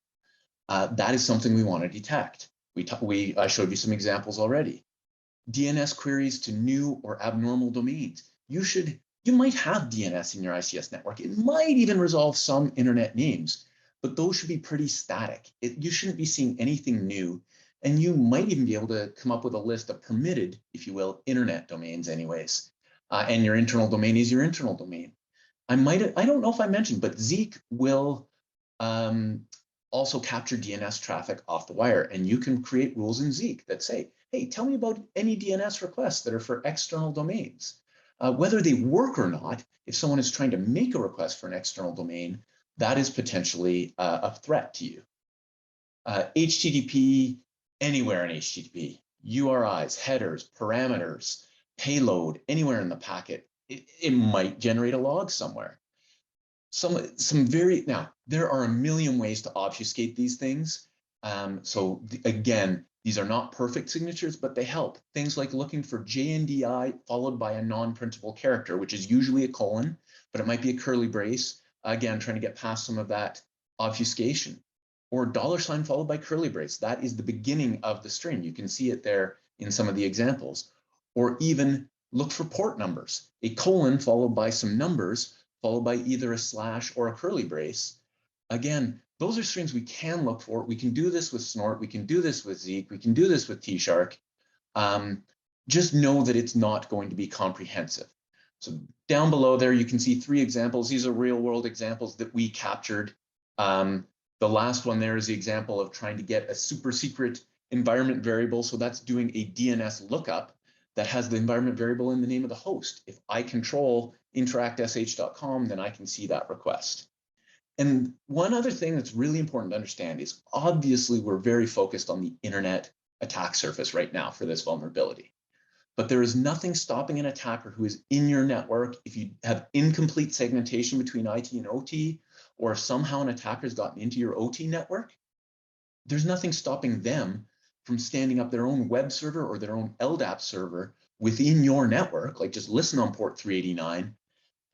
That is something we want to detect. I showed you some examples already. DNS queries to new or abnormal domains. You might have DNS in your ICS network. It might even resolve some internet names, but those should be pretty static. You shouldn't be seeing anything new. And you might even be able to come up with a list of permitted, if you will, internet domains anyways. And your internal domain is your internal domain. I don't know if I mentioned, but Zeke will also capture DNS traffic off the wire. And you can create rules in Zeke that say, hey, tell me about any DNS requests that are for external domains. Whether they work or not, if someone is trying to make a request for an external domain, that is potentially a threat to you. HTTP, anywhere in HTTP, URIs, headers, parameters, payload, anywhere in the packet, it might generate a log somewhere. Now, there are a million ways to obfuscate these things. Again, these are not perfect signatures, but they help. Things like looking for JNDI followed by a non-printable character, which is usually a colon, but it might be a curly brace. Again, trying to get past some of that obfuscation. Or $ followed by curly brace. That is the beginning of the string. You can see it there in some of the examples. Or even look for port numbers. A colon followed by some numbers, followed by either a slash or a curly brace. Again, those are strings we can look for. We can do this with Snort. We can do this with Zeke. We can do this with T-Shark. Just know that it's not going to be comprehensive. So down below there, you can see 3 examples. These are real-world examples that we captured. The last one there is the example of trying to get a super secret environment variable. So that's doing a DNS lookup that has the environment variable in the name of the host. If I control interactsh.com, then I can see that request. And one other thing that's really important to understand is obviously we're very focused on the internet attack surface right now for this vulnerability. But there is nothing stopping an attacker who is in your network. If you have incomplete segmentation between IT and OT, or if somehow an attacker has gotten into your OT network, there's nothing stopping them from standing up their own web server or their own LDAP server within your network, like just listen on port 389,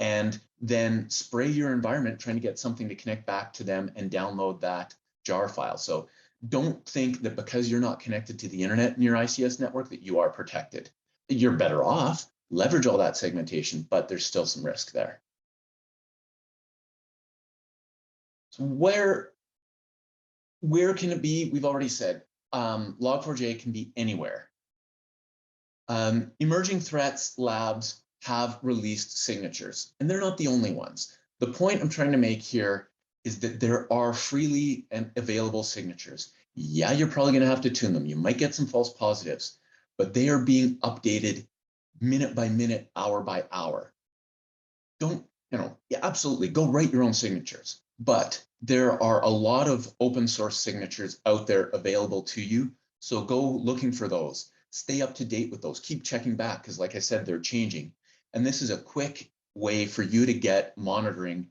and then spray your environment trying to get something to connect back to them and download that jar file. So don't think that because you're not connected to the internet in your ICS network that you are protected. You're better off, leverage all that segmentation, but there's still some risk there. So where can it be? We've already said Log4j can be anywhere. Emerging threats labs have released signatures, and they're not the only ones. The point I'm trying to make here is that there are freely and available signatures. Yeah, you're probably going to have to tune them. You might get some false positives, but they are being updated minute by minute, hour by hour. Yeah, absolutely, go write your own signatures. But there are a lot of open source signatures out there available to you. So go looking for those. Stay up to date with those. Keep checking back because, like I said, they're changing. And this is a quick way for you to get monitoring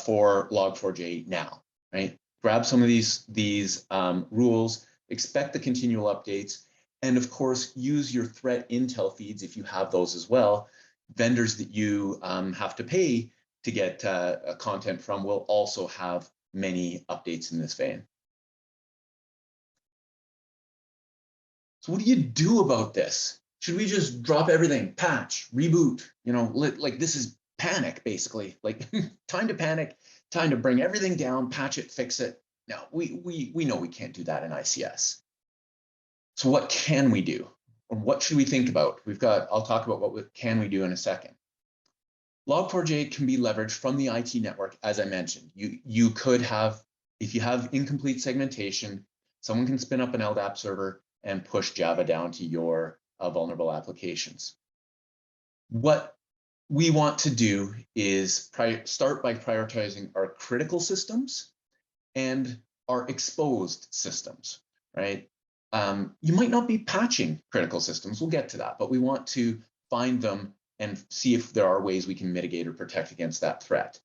for Log4j now, right? Grab some of these rules, expect the continual updates, and of course, use your threat intel feeds if you have those as well. Vendors that you have to pay to get content from will also have many updates in this vein. So what do you do about this? should we just drop everything, patch, reboot? You know, like this is panic, basically. Like time to panic, time to bring everything down, patch it, fix it. No, we know we can't do that in ICS. So what can we do? Or what should we think about? I'll talk about what can we do in a second. Log4j can be leveraged from the IT network, as I mentioned. You could have, if you have incomplete segmentation, someone can spin up an LDAP server and push Java down to your vulnerable applications. What we want to do is start by prioritizing our critical systems and our exposed systems, right? You might not be patching critical systems, we'll get to that, but we want to find them and see if there are ways we can mitigate or protect against that threat.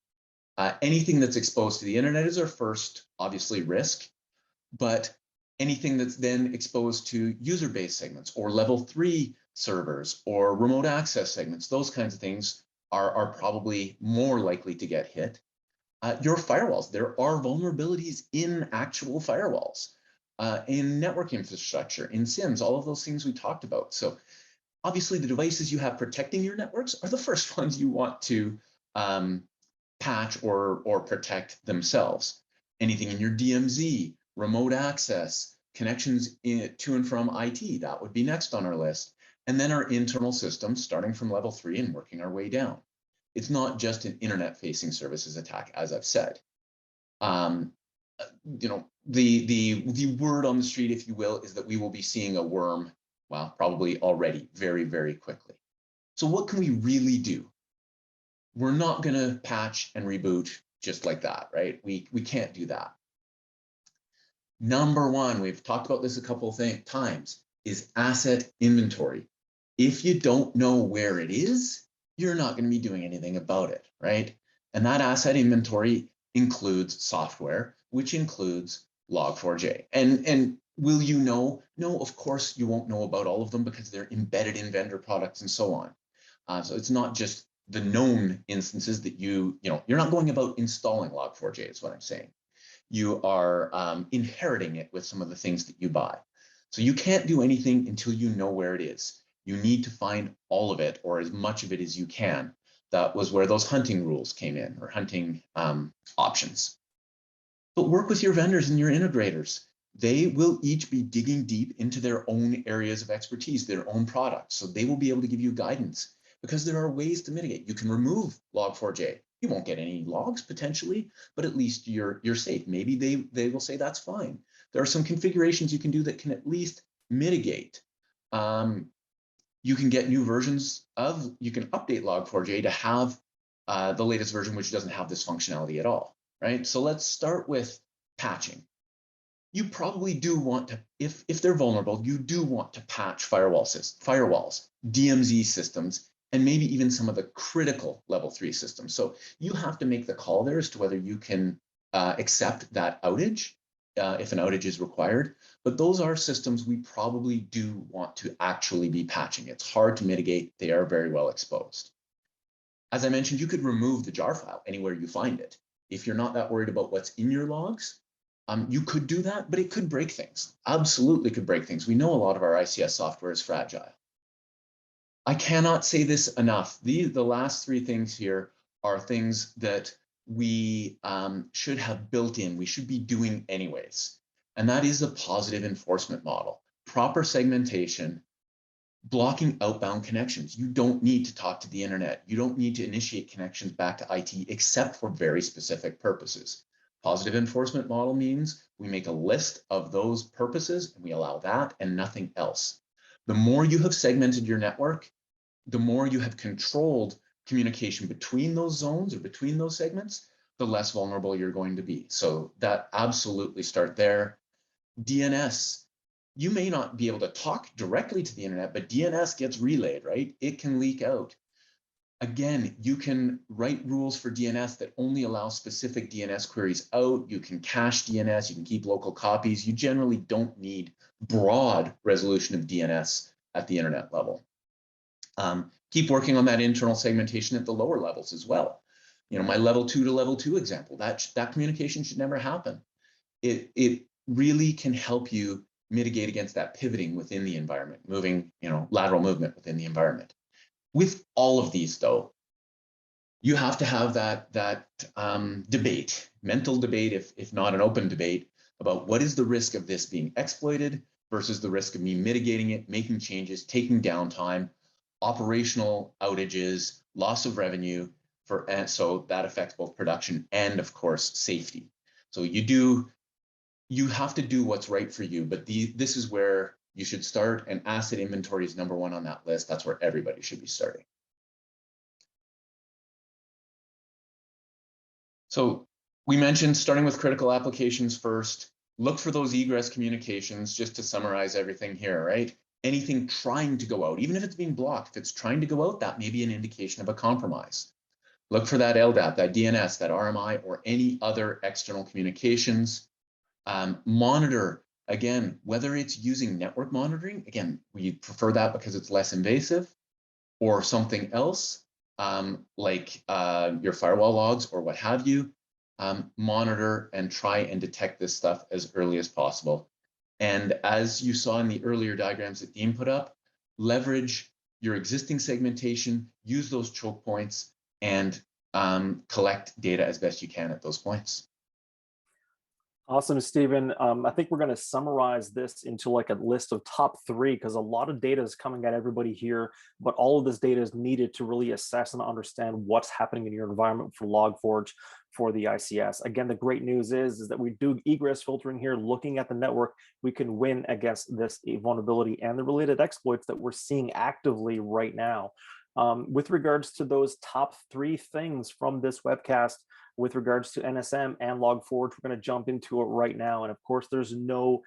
Anything that's exposed to the internet is our first, obviously, risk, but anything that's then exposed to user-based segments or level 3 servers or remote access segments, those kinds of things are probably more likely to get hit. Your firewalls, there are vulnerabilities in actual firewalls, in network infrastructure, in SIMs, all of those things we talked about. So obviously the devices you have protecting your networks are the first ones you want to patch or protect themselves. Anything in your DMZ, remote access, connections to and from IT, that would be next on our list. And then our internal systems, starting from level 3 and working our way down. It's not just an internet-facing services attack, as I've said. You know, the word on the street, if you will, is that we will be seeing a worm, well, probably already, very, very quickly. So what can we really do? We're not going to patch and reboot just like that, right? We can't do that. Number one, we've talked about this a couple of times, is asset inventory. If you don't know where it is, you're not going to be doing anything about it, right? And that asset inventory includes software, which includes Log4j. And will you know? No, of course you won't know about all of them because they're embedded in vendor products and so on. So it's not just the known instances that you're not going about installing Log4j, is what I'm saying. You are inheriting it with some of the things that you buy. So you can't do anything until you know where it is. You need to find all of it or as much of it as you can. That was where those hunting rules came in, or hunting options. But work with your vendors and your integrators. They will each be digging deep into their own areas of expertise, their own products. So they will be able to give you guidance because there are ways to mitigate. You can remove Log4j. You won't get any logs potentially, but at least you're safe. Maybe they will say that's fine. There are some configurations you can do that can at least mitigate. You can get new versions you can update Log4j to have the latest version, which doesn't have this functionality at all, right? So let's start with patching. You probably do want to, if they're vulnerable, you do want to patch firewalls, DMZ systems, and maybe even some of the critical level 3 systems. So you have to make the call there as to whether you can accept that outage if an outage is required. But those are systems we probably do want to actually be patching. It's hard to mitigate. They are very well exposed. As I mentioned, you could remove the jar file anywhere you find it. If you're not that worried about what's in your logs, you could do that, but it could break things. Absolutely could break things. We know a lot of our ICS software is fragile. I cannot say this enough. The last 3 things here are things that we should have built in, we should be doing anyways. And that is a positive enforcement model. Proper segmentation, blocking outbound connections. You don't need to talk to the internet. You don't need to initiate connections back to IT except for very specific purposes. Positive enforcement model means we make a list of those purposes and we allow that and nothing else. The more you have segmented your network, the more you have controlled communication between those zones or between those segments, the less vulnerable you're going to be. So that absolutely start there. DNS, you may not be able to talk directly to the internet, but DNS gets relayed, right? It can leak out. Again, you can write rules for DNS that only allow specific DNS queries out. You can cache DNS, you can keep local copies. You generally don't need broad resolution of DNS at the internet level. Keep working on that internal segmentation at the lower levels as well. You know, my level 2 to level 2 example, that communication should never happen. It really can help you mitigate against that pivoting within the environment, moving, lateral movement within the environment. With all of these, though, you have to have that debate, mental debate, if not an open debate, about what is the risk of this being exploited versus the risk of me mitigating it, making changes, taking downtime, operational outages, loss of revenue, and so that affects both production and, of course, safety. So you have to do what's right for you, but this is where you should start, and asset inventory is number one on that list. That's where everybody should be starting. So we mentioned starting with critical applications first. Look for those egress communications, just to summarize everything here, right? Anything trying to go out, even if it's being blocked, if it's trying to go out, that may be an indication of a compromise. Look for that LDAP, that DNS, that RMI, or any other external communications. Monitor, again, whether it's using network monitoring, again, we prefer that because it's less invasive, or something else, like your firewall logs or what have you. Monitor and try and detect this stuff as early as possible. And as you saw in the earlier diagrams that Dean put up, leverage your existing segmentation, use those choke points, and collect data as best you can at those points. Awesome, Stephen. I think we're going to summarize this into like a list of top 3, because a lot of data is coming at everybody here, but all of this data is needed to really assess and understand what's happening in your environment for Log4j, for the ICS. Again, the great news is that we do egress filtering here, looking at the network. We can win against this vulnerability and the related exploits that we're seeing actively right now. With regards to those top 3 things from this webcast, with regards to NSM and Log4j, we're going to jump into it right now. And of course, there's no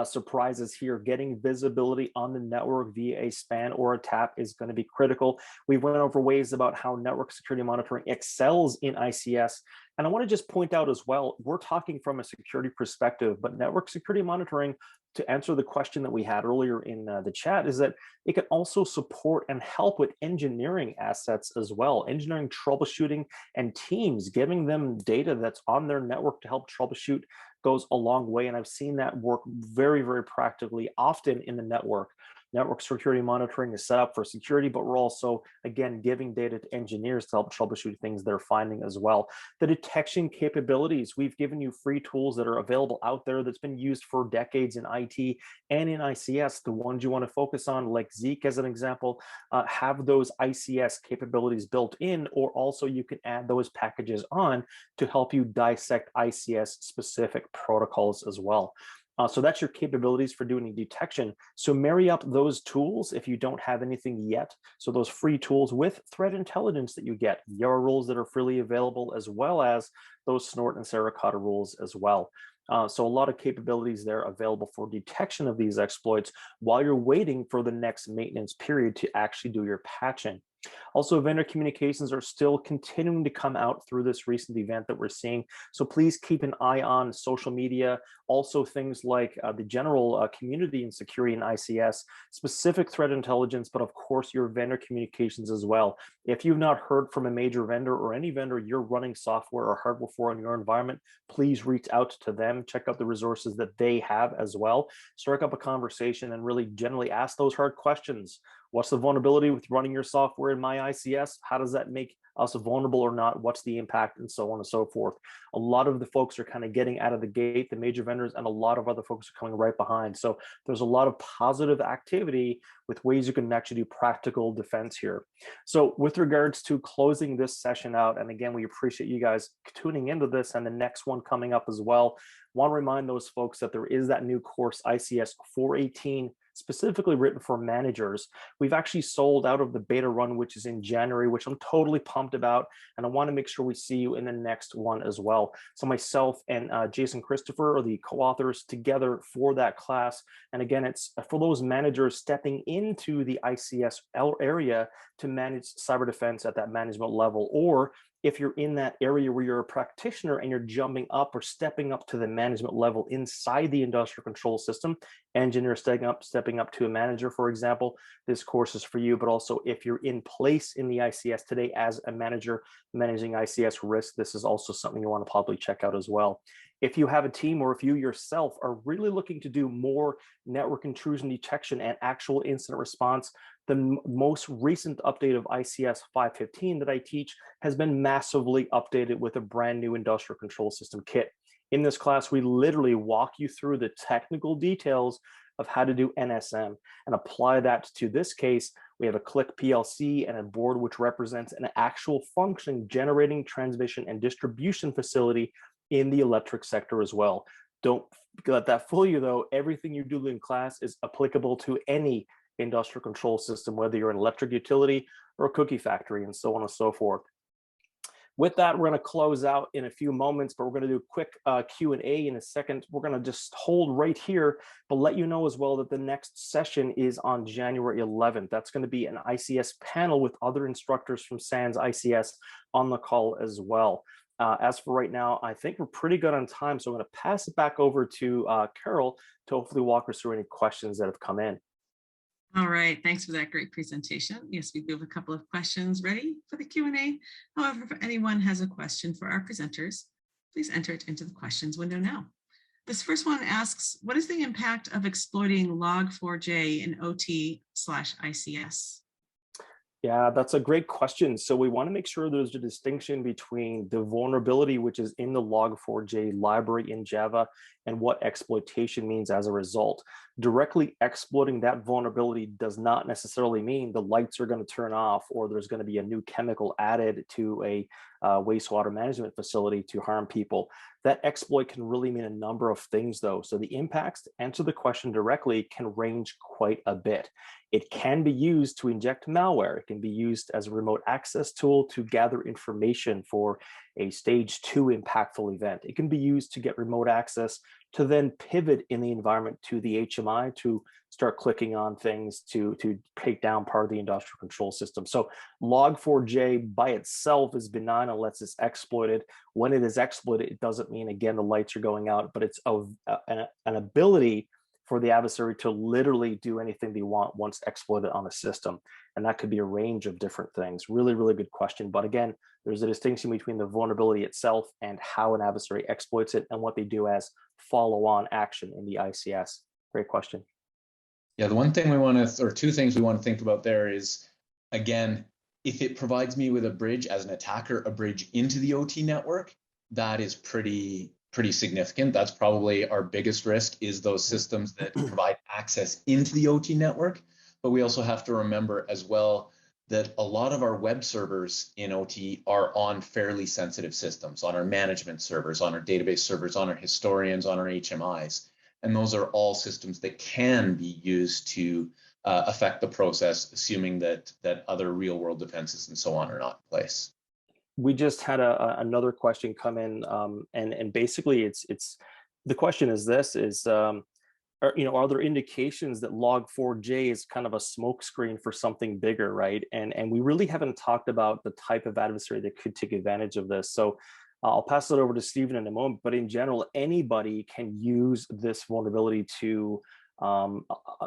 surprises here. Getting visibility on the network via a span or a tap is going to be critical. We went over ways about how network security monitoring excels in ICS. And I want to just point out as well, we're talking from a security perspective, but network security monitoring, to answer the question that we had earlier in the chat, is that it can also support and help with engineering assets as well, engineering troubleshooting and teams. Giving them data that's on their network to help troubleshoot goes a long way. And I've seen that work very, very practically often in the network. Network security monitoring is set up for security, but we're also, again, giving data to engineers to help troubleshoot things they're finding as well. The detection capabilities, we've given you free tools that are available out there that's been used for decades in IT and in ICS. The ones you want to focus on, like Zeke as an example, have those ICS capabilities built in, or also you can add those packages on to help you dissect ICS specific protocols as well. So that's your capabilities for doing detection. So marry up those tools if you don't have anything yet. So those free tools with threat intelligence that you get, your rules that are freely available, as well as those Snort and Saracata rules as well. So a lot of capabilities there available for detection of these exploits while you're waiting for the next maintenance period to actually do your patching. Also, vendor communications are still continuing to come out through this recent event that we're seeing. So please keep an eye on social media, also things like the general community and security in ICS, specific threat intelligence, but of course your vendor communications as well. If you've not heard from a major vendor or any vendor you're running software or hardware for in your environment, please reach out to them, check out the resources that they have as well, strike up a conversation and really generally ask those hard questions. What's the vulnerability with running your software in my ICS? How does that make us vulnerable or not? What's the impact, and so on and so forth? A lot of the folks are kind of getting out of the gate, the major vendors, and a lot of other folks are coming right behind. So there's a lot of positive activity with ways you can actually do practical defense here. So with regards to closing this session out, and again, we appreciate you guys tuning into this and the next one coming up as well. Want to remind those folks that there is that new course, ICS 418, specifically written for managers. We've actually sold out of the beta run, which is in January, which I'm totally pumped about. And I want to make sure we see you in the next one as well. So myself and Jason Christopher are the co-authors together for that class. And again, it's for those managers stepping into the ICS area to manage cyber defense at that management level, or if you're in that area where you're a practitioner and you're jumping up or stepping up to the management level inside the industrial control system, engineer stepping up to a manager, for example, this course is for you. But also if you're in place in the ICS today as a manager managing ICS risk, this is also something you want to probably check out as well. If you have a team or if you yourself are really looking to do more network intrusion detection and actual incident response, the most recent update of ICS 515 that I teach has been massively updated with a brand new industrial control system kit. In this class, we literally walk you through the technical details of how to do NSM and apply that to this case. We have a click PLC and a board which represents an actual functioning generating, transmission, and distribution facility in the electric sector as well. Don't let that fool you though. Everything you do in class is applicable to any industrial control system, whether you're an electric utility or a cookie factory, and so on and so forth. With that, we're going to close out in a few moments, but we're going to do a quick Q&A in a second. We're going to just hold right here, but let you know as well that the next session is on January 11th. That's going to be an ICS panel with other instructors from SANS ICS on the call as well. As for right now, I think we're pretty good on time, so I'm going to pass it back over to Carol to hopefully walk us through any questions that have come in. All right, thanks for that great presentation. Yes, we do have a couple of questions ready for the Q&A. However, if anyone has a question for our presenters, please enter it into the questions window now. This first one asks, what is the impact of exploiting log4j in OT/ICS? Yeah, that's a great question. So we want to make sure there's a distinction between the vulnerability, which is in the log4j library in Java, and what exploitation means as a result. Directly exploiting that vulnerability does not necessarily mean the lights are going to turn off or there's going to be a new chemical added to a wastewater management facility to harm people. That exploit can really mean a number of things though. So the impacts, to answer the question directly, can range quite a bit. It can be used to inject malware. It can be used as a remote access tool to gather information for a stage 2 impactful event. It can be used to get remote access to then pivot in the environment to the HMI to start clicking on things to take down part of the industrial control system. So log4j by itself is benign unless it's exploited. When it is exploited, it doesn't mean, again, the lights are going out, but it's an ability for the adversary to literally do anything they want once exploited on a system. And that could be a range of different things. Really, really good question. But again, there's a distinction between the vulnerability itself and how an adversary exploits it and what they do as follow-on action in the ICS. Great question. Yeah, the one thing we want to, or two things we want to think about there is, again, if it provides me with a bridge as an attacker, a bridge into the OT network, that is pretty significant. That's probably our biggest risk, is those systems that provide access into the OT network. But we also have to remember as well that a lot of our web servers in OT are on fairly sensitive systems, on our management servers, on our database servers, on our historians, on our HMIs. And those are all systems that can be used to affect the process, assuming that other real world defenses and so on are not in place. We just had another question come in, and basically it's the question is this: are there indications that log4j is kind of a smokescreen for something bigger, right? And we really haven't talked about the type of adversary that could take advantage of this. So I'll pass it over to Stephen in a moment, but in general, anybody can use this vulnerability to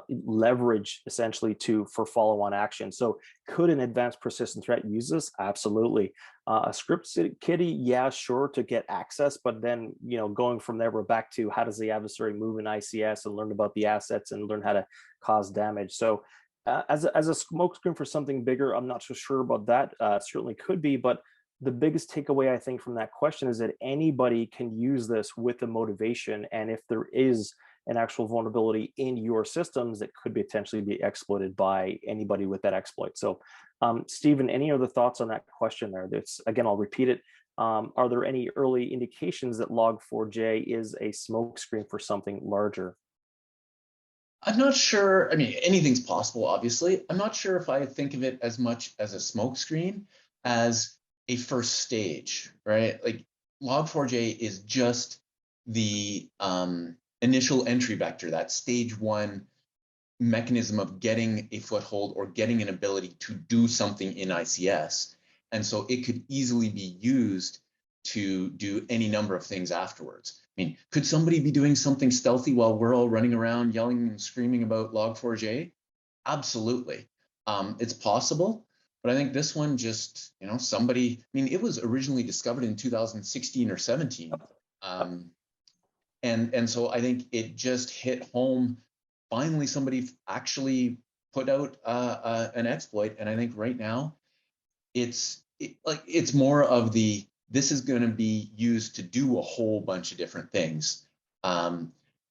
leverage essentially for follow-on action. So could an advanced persistent threat use this? Absolutely. A script kiddie, yeah, sure, to get access, but then, going from there, we're back to how does the adversary move in ICS and learn about the assets and learn how to cause damage. So as a smokescreen for something bigger, I'm not so sure about that. Certainly could be, but the biggest takeaway I think from that question is that anybody can use this with a motivation, and if there is an actual vulnerability in your systems that could potentially be exploited by anybody with that exploit. So Stephen, any other thoughts on that question there? Again, I'll repeat it. Are there any early indications that log4j is a smokescreen for something larger? I'm not sure. I mean, anything's possible, obviously. I'm not sure if I think of it as much as a smokescreen as a first stage, right? Like log4j is just the initial entry vector, that stage 1 mechanism of getting a foothold or getting an ability to do something in ICS. And so it could easily be used to do any number of things afterwards. I mean, could somebody be doing something stealthy while we're all running around yelling and screaming about log4j? Absolutely. It's possible, but I think this one just, somebody, I mean, it was originally discovered in 2016 or 17. And so I think it just hit home. Finally, somebody actually put out an exploit, and I think right now it's more of this is going to be used to do a whole bunch of different things.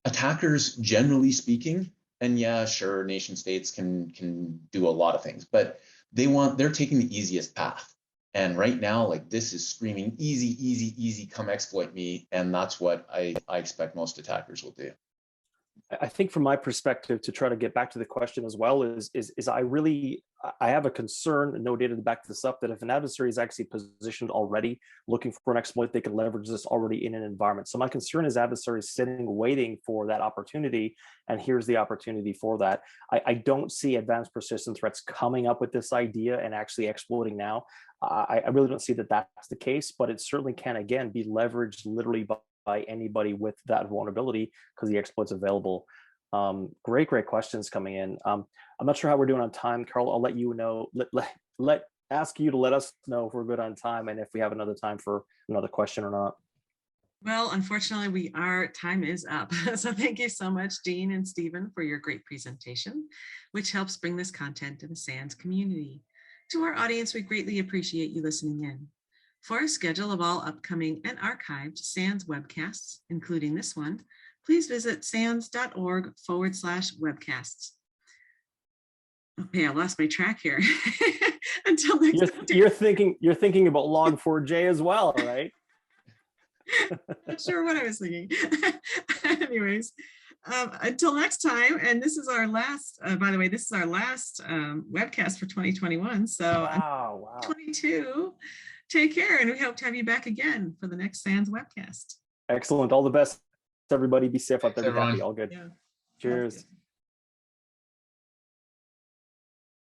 Attackers, generally speaking, and yeah, sure, nation states can do a lot of things, but they're taking the easiest path. And right now, like, this is screaming easy, easy, easy, come exploit me. And that's what I expect most attackers will do. I think from my perspective, to try to get back to the question as well, is I have a concern, no data to back this up, that if an adversary is actually positioned already looking for an exploit, they can leverage this already in an environment. So my concern is adversaries sitting, waiting for that opportunity, and here's the opportunity for that. I don't see advanced persistent threats coming up with this idea and actually exploiting now. I really don't see that that's the case, but it certainly can, again, be leveraged literally by anybody with that vulnerability because the exploit's available. Great questions coming in. I'm not sure how we're doing on time, Carl. I'll let you know. Ask you to let us know if we're good on time and if we have another time for another question or not. Well, unfortunately, time is up. So thank you so much, Dean and Stephen, for your great presentation, which helps bring this content to the SANS community. To our audience, we greatly appreciate you listening in. For a schedule of all upcoming and archived SANS webcasts, including this one, please visit sans.org/webcasts. Okay, I lost my track here. Until next time. You're thinking about log4j as well, right? Not sure what I was thinking. Anyways, until next time, and this is our last, by the way, this is our last webcast for 2021. So wow. 22, take care, and we hope to have you back again for the next SANS webcast. Excellent. All the best, everybody. Be safe out there. Be happy. All good. Yeah. Cheers.